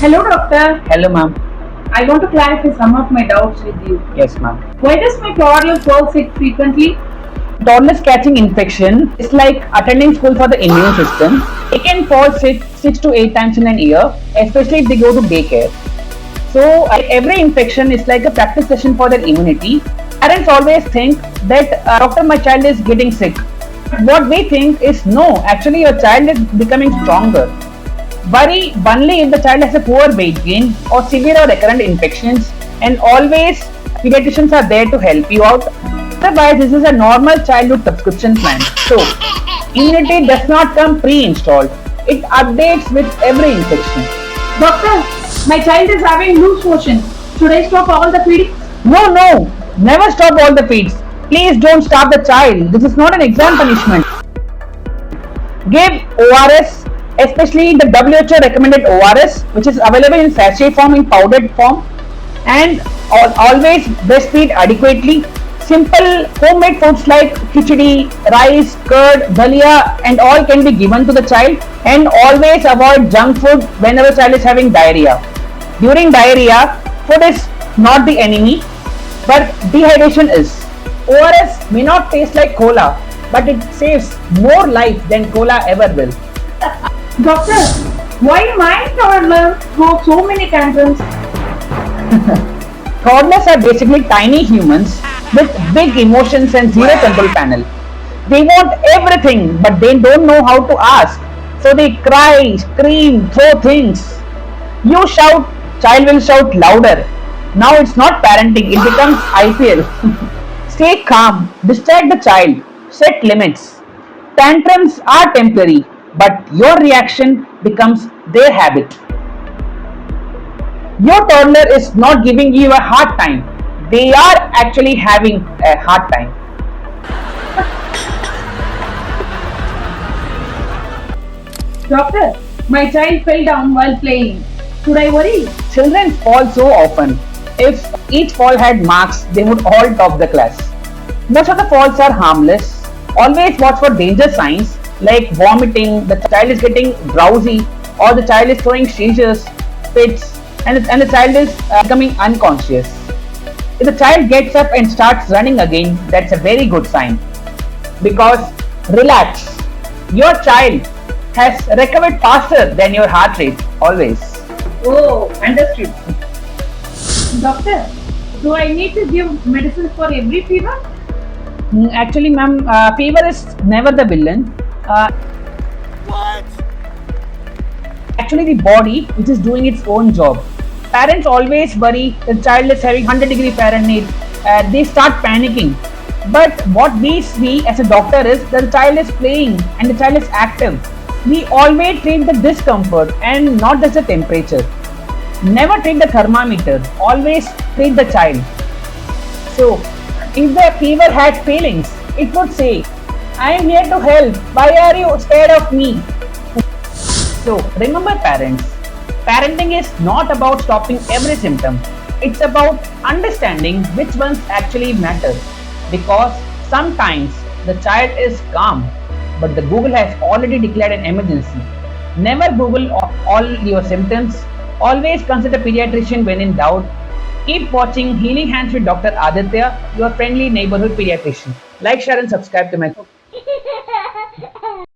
Hello, doctor. Hello, ma'am. I want to clarify some of my doubts with you. Yes, ma'am. Why does my toddler fall sick frequently? Toddlers catching infection is like attending school for the immune system. They can fall sick 6 to 8 times in an year, especially if they go to daycare. So, every infection is like a practice session for their immunity. Parents always think that, doctor, my child is getting sick. What we think is no, actually, your child is becoming stronger. Worry only if the child has a poor weight gain or severe or recurrent infections, and always pediatricians are there to help you out. Otherwise, this is a normal childhood subscription plan. So, immunity does not come pre-installed. It updates with every infection. Doctor, my child is having loose motion. Should I stop all the feeding? No, never stop all the feeds. Please don't starve the child. This is not an exam punishment. Give ORS, especially the WHO recommended ORS, which is available in sachet form, in powdered form, and always breastfeed adequately. Simple homemade foods like khichdi, rice, curd, dalia, and all can be given to the child. And always avoid junk food whenever child is having diarrhea. During diarrhea, food is not the enemy, but dehydration is. ORS may not taste like cola, but it saves more life than cola ever will. Doctor, why my toddler throw so many tantrums? Toddlers are basically tiny humans with big emotions and zero control panel. They want everything, but they don't know how to ask. So they cry, scream, throw things. You shout, child will shout louder. Now it's not parenting, it becomes IPL. Stay calm, distract the child, set limits. Tantrums are temporary, but your reaction becomes their habit. Your toddler is not giving you a hard time. They are actually having a hard time. Doctor, my child fell down while playing. Should I worry? Children fall so often. If each fall had marks, they would all top the class. Most of the falls are harmless. Always watch for danger signs like vomiting, the child is getting drowsy, or the child is throwing seizures, fits, and the child is becoming unconscious. If the child gets up and starts running again, that's a very good sign. Because relax, your child has recovered faster than your heart rate, always. Oh, understood. Doctor, do I need to give medicine for every fever? Actually, ma'am, fever is never the villain. What? Actually, the body which is doing its own job. Parents always worry the child is having 100-degree Fahrenheit. They start panicking. But what we see as a doctor is that the child is playing and the child is active. We always treat the discomfort and not just the temperature. Never treat the thermometer. Always treat the child. So, if the fever had feelings, it would say, I am here to help. Why are you scared of me? So, remember parents, parenting is not about stopping every symptom. It's about understanding which ones actually matter. Because sometimes the child is calm, but the Google has already declared an emergency. Never Google all your symptoms. Always consider pediatrician when in doubt. Keep watching Healing Hands with Dr. Aditya, your friendly neighborhood pediatrician. Like, share, and subscribe to my